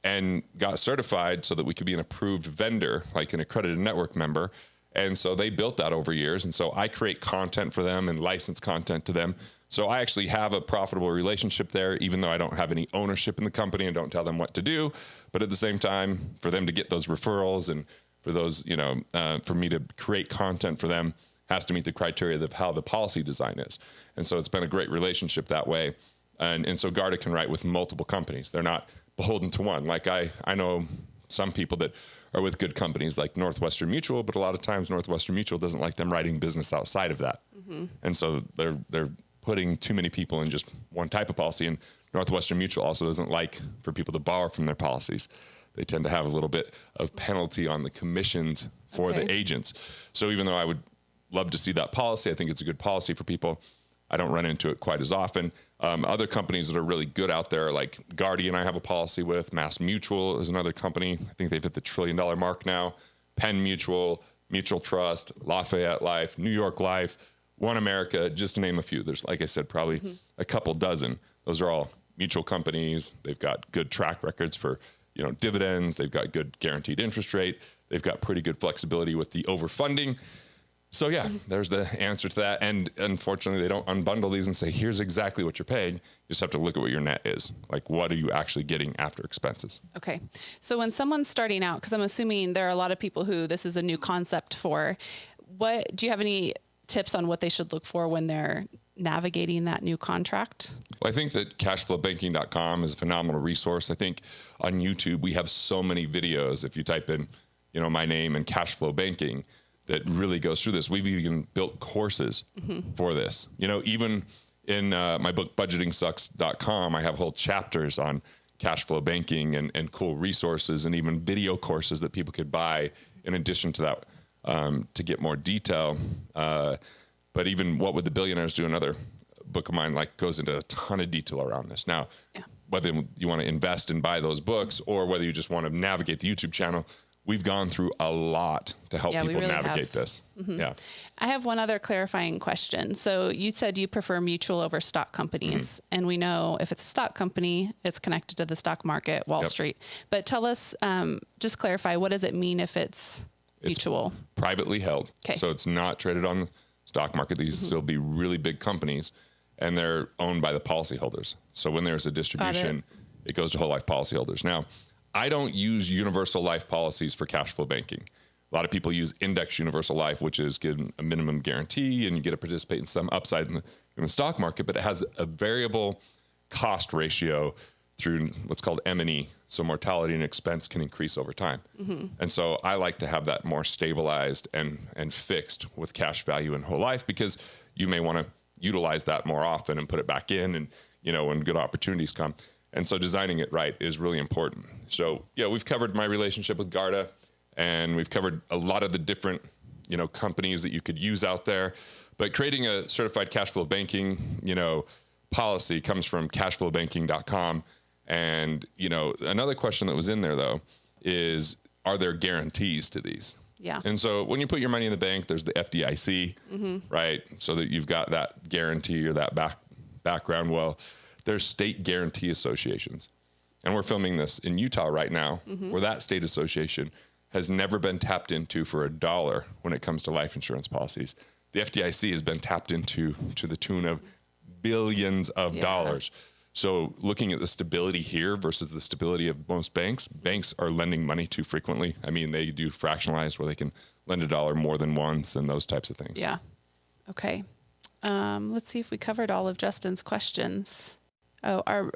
and got certified so that we could be an approved vendor, like an accredited network member? And so they built that over years. And so I create content for them and license content to them. So I actually have a profitable relationship there, even though I don't have any ownership in the company and don't tell them what to do. But at the same time, for them to get those referrals and for those, for me to create content for them has to meet the criteria of how the policy design is. And so it's been a great relationship that way. And so Garda can write with multiple companies. They're not beholden to one. Like I know some people that are with good companies like Northwestern Mutual, but a lot of times Northwestern Mutual doesn't like them writing business outside of that. And so they're putting too many people in just one type of policy. And Northwestern Mutual also doesn't like for people to borrow from their policies. They tend to have a little bit of penalty on the commissions for the agents. So even though I would love to see that policy, I think it's a good policy for people, I don't run into it quite as often. Other companies that are really good out there, like Guardian, I have a policy with. Mass Mutual is another company. I think they've hit the $1 trillion mark now. Penn Mutual, Mutual Trust, Lafayette Life, New York Life, One America, just to name a few. There's, like I said, probably a couple dozen. Those are all mutual companies. They've got good track records for dividends. They've got good guaranteed interest rate. They've got pretty good flexibility with the overfunding. So yeah, there's the answer to that. And unfortunately, they don't unbundle these and say, here's exactly what you're paying. You just have to look at what your net is. Like, what are you actually getting after expenses? Okay. So when someone's starting out, because I'm assuming there are a lot of people who this is a new concept for, do you have any tips on what they should look for when they're navigating that new contract? Well, I think that cashflowbanking.com is a phenomenal resource. I think on YouTube, we have so many videos. If you type in, my name and cash flow banking, that really goes through this. We've even built courses for this. Even in my book, budgetingsucks.com, I have whole chapters on cash flow banking and cool resources and even video courses that people could buy in addition to that to get more detail. But even What Would the Billionaires Do? Another book of mine goes into a ton of detail around this. Now, whether you want to invest and buy those books or whether you just want to navigate the YouTube channel, we've gone through a lot to help people really navigate have. this. Yeah. I have one other clarifying question. So you said you prefer mutual over stock companies. And we know if it's a stock company, it's connected to the stock market, Wall Street. But tell us, just clarify, what does it mean if it's mutual? Privately held. Okay. So it's not traded on the stock market. These still be really big companies, and they're owned by the policyholders. So when there's a distribution, it goes to whole life policyholders. Now, I don't use universal life policies for cash flow banking. A lot of people use index universal life, which is given a minimum guarantee and you get to participate in some upside in the stock market, but it has a variable cost ratio through what's called M&E. So mortality and expense can increase over time. And so I like to have that more stabilized and fixed with cash value and whole life, because you may want to utilize that more often and put it back in, and, when good opportunities come. And so designing it right is really important. So yeah, we've covered my relationship with Garda, and we've covered a lot of the different, companies that you could use out there. But creating a certified cash flow banking, policy comes from cashflowbanking.com. And, another question that was in there though is, are there guarantees to these? Yeah. And so when you put your money in the bank, there's the FDIC, right? So that you've got that guarantee or that background. Well, there's state guarantee associations. And we're filming this in Utah right now, where that state association has never been tapped into for $1 when it comes to life insurance policies. The FDIC has been tapped into to the tune of billions of dollars. So looking at the stability here versus the stability of most banks are lending money too frequently. I mean, they do fractionalized where they can lend $1 more than once and those types of things. Yeah. Okay. Let's see if we covered all of Justin's questions. Oh, are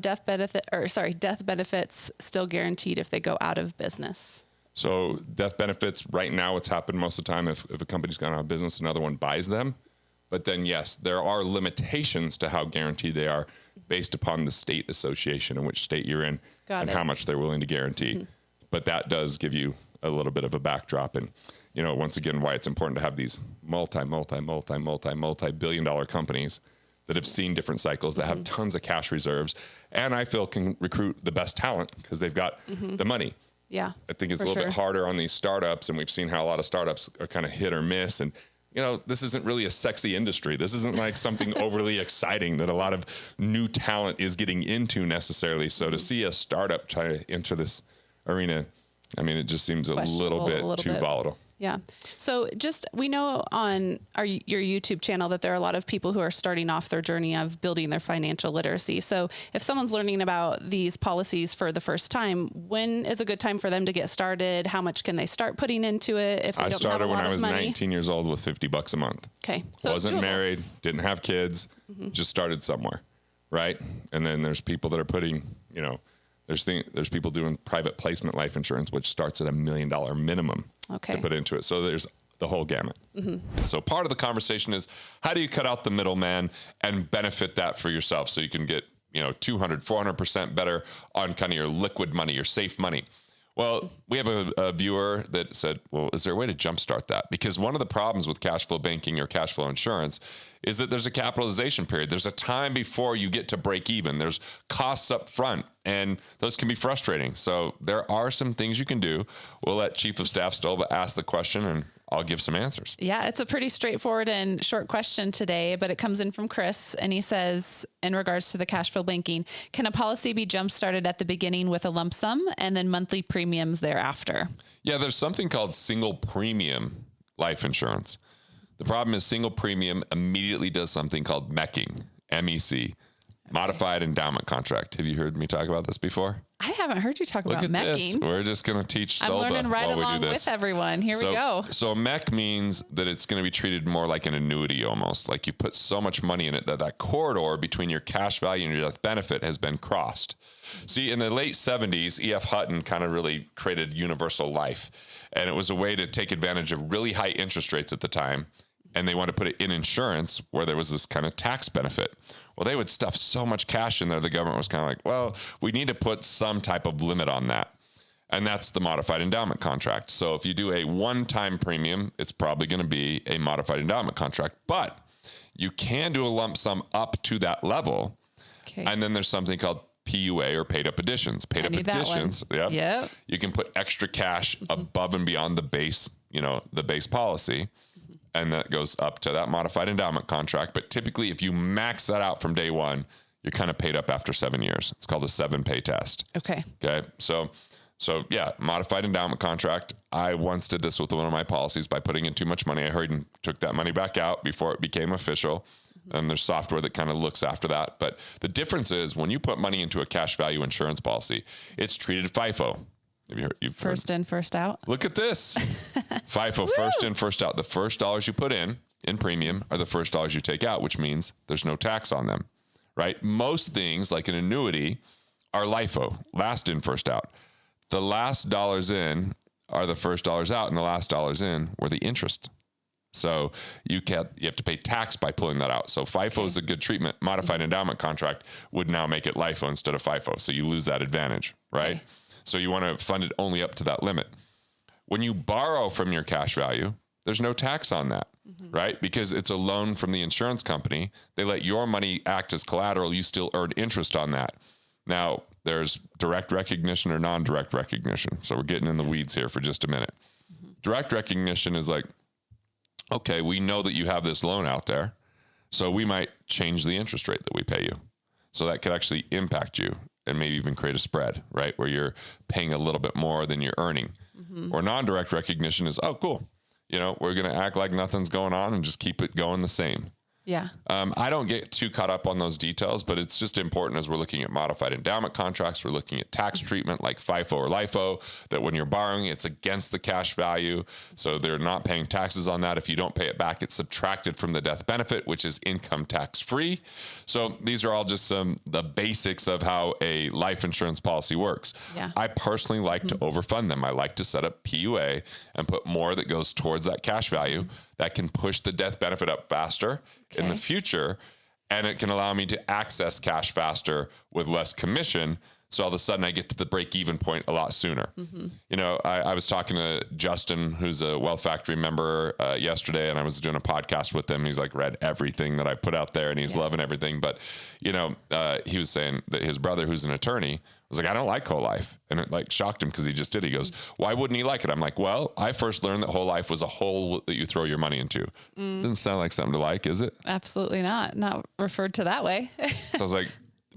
death benefits still guaranteed if they go out of business? So death benefits right now, it's happened most of the time. If a company's gone out of business, another one buys them. But then, yes, there are limitations to how guaranteed they are based upon the state association in which state you're in and how much they're willing to guarantee. But that does give you a little bit of a backdrop. And, once again, why it's important to have these multi-billion dollar companies that have seen different cycles, that have tons of cash reserves, and I feel can recruit the best talent because they've got the money. Yeah. I think it's a little bit harder on these startups, and we've seen how a lot of startups are kind of hit or miss. And this isn't really a sexy industry. This isn't like something overly exciting that a lot of new talent is getting into necessarily. So to see a startup try to enter this arena, I mean, it just seems a little bit too volatile. Yeah. So we know on your YouTube channel that there are a lot of people who are starting off their journey of building their financial literacy. So if someone's learning about these policies for the first time, when is a good time for them to get started? How much can they start putting into it if they don't have a lot of money? I started when I was 19 years old with $50 a month. Okay. So wasn't married, didn't have kids, just started somewhere. Right. And then there's people that are putting, there's people doing private placement life insurance, which starts at $1 million minimum to put into it. So there's the whole gamut. And so part of the conversation is, how do you cut out the middleman and benefit that for yourself so you can get, 200, 400% better on kind of your liquid money, your safe money? Well, we have a viewer that said, well, is there a way to jumpstart that? Because one of the problems with cash flow banking or cash flow insurance is that there's a capitalization period. There's a time before you get to break even. There's costs up front, and those can be frustrating. So there are some things you can do. We'll let Chief of Staff Stolba ask the question, and I'll give some answers. Yeah, it's a pretty straightforward and short question today, but it comes in from Chris, and he says, in regards to the cash flow banking, can a policy be jump started at the beginning with a lump sum and then monthly premiums thereafter? Yeah, there's something called single premium life insurance. The problem is single premium immediately does something called MECing, MEC, Modified Endowment Contract. Have you heard me talk about this before? I haven't heard you talk about MECing. We're just going to teach Stolba. I'm learning right while along we do this. with everyone. Here we go. So MEC means that it's going to be treated more like an annuity almost. Like you put so much money in it that corridor between your cash value and your death benefit has been crossed. See, in the late 70s, E.F. Hutton kind of really created universal life. And it was a way to take advantage of really high interest rates at the time. And they wanted to put it in insurance where there was this kind of tax benefit. Well, they would stuff so much cash in there, the government was kind of like, well, we need to put some type of limit on that. And that's the modified endowment contract. So if you do a one-time premium, it's probably going to be a modified endowment contract. But you can do a lump sum up to that level. Okay. And then there's something called PUA or paid up additions. Paid up need that one. additions. Yep. You can put extra cash above and beyond the base, the base policy. And that goes up to that modified endowment contract. But typically, if you max that out from day one, you're kind of paid up after 7 years. It's called a 7-pay test. Okay. Okay. So yeah, modified endowment contract. I once did this with one of my policies by putting in too much money. I hurried and took that money back out before it became official. And there's software that kind of looks after that. But the difference is when you put money into a cash value insurance policy, it's treated FIFO. You've First in, first out. Look at this. FIFO, first in, first out. The first dollars you put in premium are the first dollars you take out, which means there's no tax on them, right? Most things like an annuity are LIFO, last in, first out. The last dollars in are the first dollars out, and the last dollars in were the interest. So you have to pay tax by pulling that out. So FIFO is a good treatment. Modified endowment contract would now make it LIFO instead of FIFO. So you lose that advantage, right? Okay. So you want to fund it only up to that limit. When you borrow from your cash value, there's no tax on that, right? Because it's a loan from the insurance company. They let your money act as collateral. You still earn interest on that. Now, there's direct recognition or non-direct recognition. So we're getting in the weeds here for just a minute. Direct recognition is like, okay, we know that you have this loan out there, so we might change the interest rate that we pay you. So that could actually impact you and maybe even create a spread, right? Where you're paying a little bit more than you're earning. Or non-direct recognition is, oh, cool. We're going to act like nothing's going on and just keep it going the same. Yeah. I don't get too caught up on those details, but it's just important as we're looking at modified endowment contracts, we're looking at tax treatment like FIFO or LIFO, that when you're borrowing, it's against the cash value. So they're not paying taxes on that. If you don't pay it back, it's subtracted from the death benefit, which is income tax free. So these are all just the basics of how a life insurance policy works. Yeah. I personally like to overfund them. I like to set up PUA and put more that goes towards that cash value that can push the death benefit up faster in the future, and it can allow me to access cash faster with less commission. So all of a sudden I get to the break-even point a lot sooner. I was talking to Justin, who's a Wealth Factory member yesterday, and I was doing a podcast with him. He's like read everything that I put out there and he's loving everything. But, he was saying that his brother, who's an attorney, was like, I don't like whole life. And it like shocked him because he just did. He goes, why wouldn't he like it? I'm like, well, I first learned that whole life was a hole that you throw your money into. Doesn't sound like something to like, is it? Absolutely not. Not referred to that way. So I was like,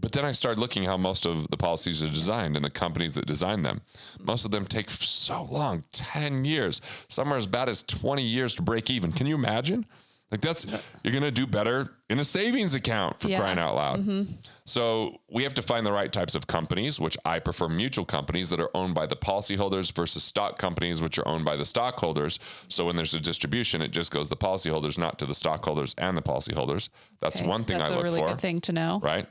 but then I started looking how most of the policies are designed and the companies that design them. Most of them take so long, 10 years. Some are as bad as 20 years to break even. Can you imagine? Like you're going to do better in a savings account for crying out loud. So we have to find the right types of companies, which I prefer mutual companies that are owned by the policyholders versus stock companies, which are owned by the stockholders. So when there's a distribution, it just goes to the policyholders, not to the stockholders and the policyholders. That's one thing I look for. That's a really good thing to know. Right.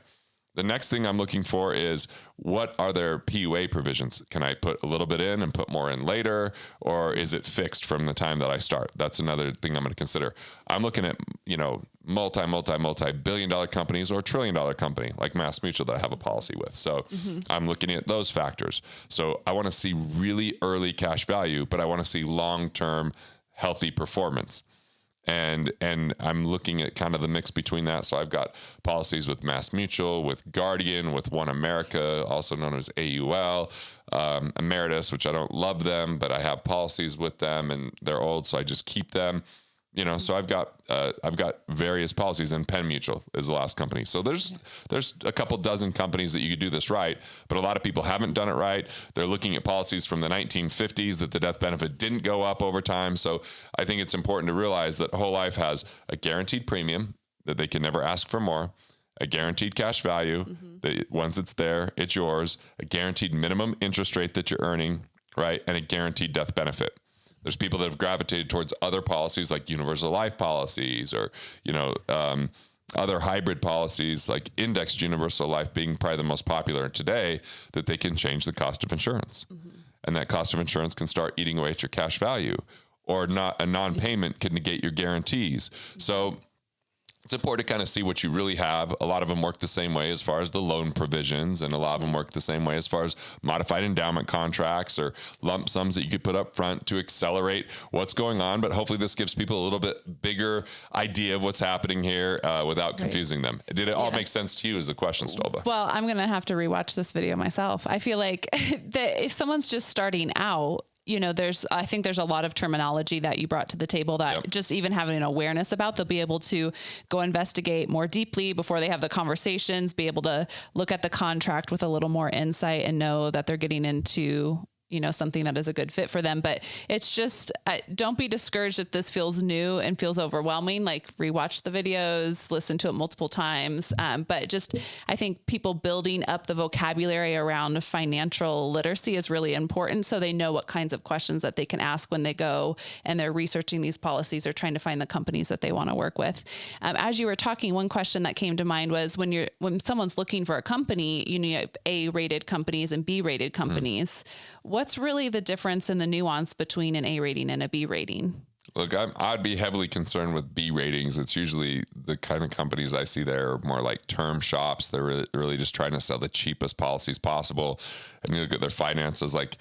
The next thing I'm looking for is what are their PUA provisions? Can I put a little bit in and put more in later, or is it fixed from the time that I start? That's another thing I'm going to consider. I'm looking at, multi-billion dollar companies or $1 trillion company like MassMutual that I have a policy with. So I'm looking at those factors. So I want to see really early cash value, but I want to see long-term healthy performance. And I'm looking at kind of the mix between that. So I've got policies with MassMutual, with Guardian, with One America, also known as AUL, Emeritus, which I don't love them, but I have policies with them and they're old, so I just keep them. So I've got various policies, and Penn Mutual is the last company. So there's a couple dozen companies that you could do this right, but a lot of people haven't done it right. They're looking at policies from the 1950s that the death benefit didn't go up over time. So I think it's important to realize that whole life has a guaranteed premium that they can never ask for more, a guaranteed cash value that once it's there, it's yours, a guaranteed minimum interest rate that you're earning, right, and a guaranteed death benefit. There's people that have gravitated towards other policies like universal life policies or, other hybrid policies like indexed universal life being probably the most popular today, that they can change the cost of insurance. And that cost of insurance can start eating away at your cash value, or not a non-payment can negate your guarantees. So it's important to kind of see what you really have. A lot of them work the same way as far as the loan provisions, and a lot of them work the same way as far as modified endowment contracts or lump sums that you could put up front to accelerate what's going on. But hopefully this gives people a little bit bigger idea of what's happening here without confusing them. Did it all make sense to you is the question, Stolba? Well, I'm going to have to rewatch this video myself. I feel like that if someone's just starting out, I think there's a lot of terminology that you brought to the table that just even having an awareness about, they'll be able to go investigate more deeply before they have the conversations, be able to look at the contract with a little more insight and know that they're getting into something that is a good fit for them. But it's just, don't be discouraged if this feels new and feels overwhelming. Like, rewatch the videos, listen to it multiple times. But just, I think people building up the vocabulary around financial literacy is really important. So they know what kinds of questions that they can ask when they go and they're researching these policies or trying to find the companies that they want to work with. As you were talking, one question that came to mind was when someone's looking for a company, you have A-rated companies and B-rated companies. What's really the difference in the nuance between an A rating and a B rating? Look, I'd be heavily concerned with B ratings. It's usually the kind of companies I see there are more like term shops. They're really just trying to sell the cheapest policies possible. And you look at their finances, like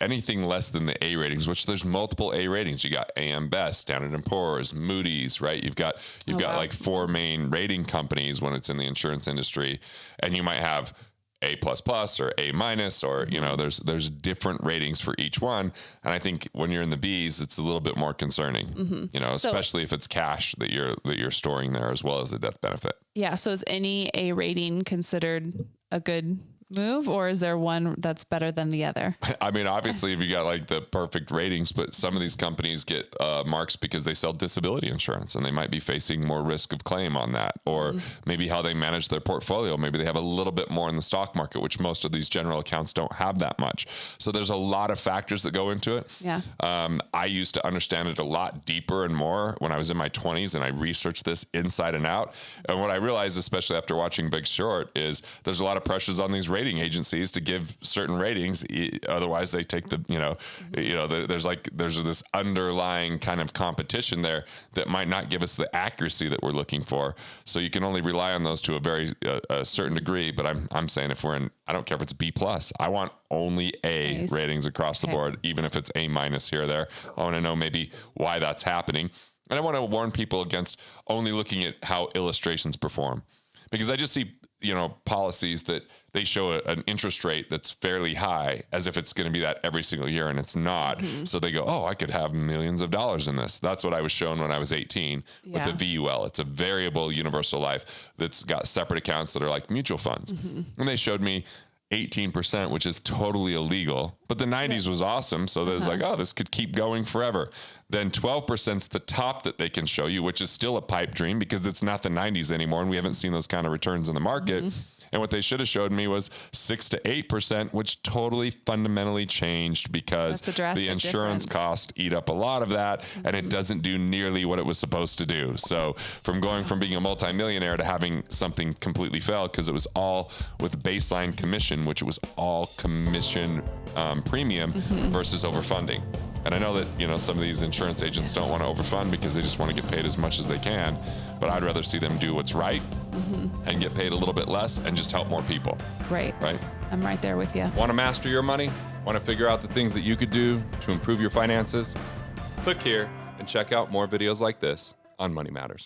anything less than the A ratings, which there's multiple A ratings. You got AM Best, Standard & Poor's, Moody's, right? You've got like 4 main rating companies when it's in the insurance industry, and you might have A++ or A-, or, there's different ratings for each one. And I think when you're in the B's, it's a little bit more concerning, especially if it's cash that you're storing there as well as the death benefit. Yeah. So is any A rating considered a good move, or is there one that's better than the other? I mean, obviously, if you got like the perfect ratings, but some of these companies get marks because they sell disability insurance and they might be facing more risk of claim on that, or maybe how they manage their portfolio. Maybe they have a little bit more in the stock market, which most of these general accounts don't have that much. So there's a lot of factors that go into it. Yeah. I used to understand it a lot deeper and more when I was in my 20s, and I researched this inside and out. And what I realized, especially after watching Big Short, is there's a lot of pressures on these rating agencies to give certain ratings. Otherwise they take there's this underlying kind of competition there that might not give us the accuracy that we're looking for. So you can only rely on those to a very a certain degree. But I'm saying if we're in, I don't care if it's B+, I want only A ratings across the board, even if it's A- here or there. I want to know maybe why that's happening. And I want to warn people against only looking at how illustrations perform, because I just see, policies that they show an interest rate that's fairly high as if it's going to be that every single year, and it's not. So they go, oh, I could have millions of dollars in this. That's what I was shown when I was 18 with the VUL. It's a variable universal life that's got separate accounts that are like mutual funds. And they showed me 18%, which is totally illegal. But the 90s was awesome. So there's like, oh, this could keep going forever. Then 12% is the top that they can show you, which is still a pipe dream because it's not the 90s anymore. And we haven't seen those kind of returns in the market. And what they should have showed me was 6 to 8%, which totally fundamentally changed because the insurance costs eat up a lot of that, and it doesn't do nearly what it was supposed to do. So from going from being a multimillionaire to having something completely fail because it was all with baseline commission, which was all commission premium versus overfunding. And I know that, some of these insurance agents don't want to overfund because they just want to get paid as much as they can. But I'd rather see them do what's right and get paid a little bit less and just help more people. Right. I'm right there with you. Want to master your money? Want to figure out the things that you could do to improve your finances? Click here and check out more videos like this on Money Matters.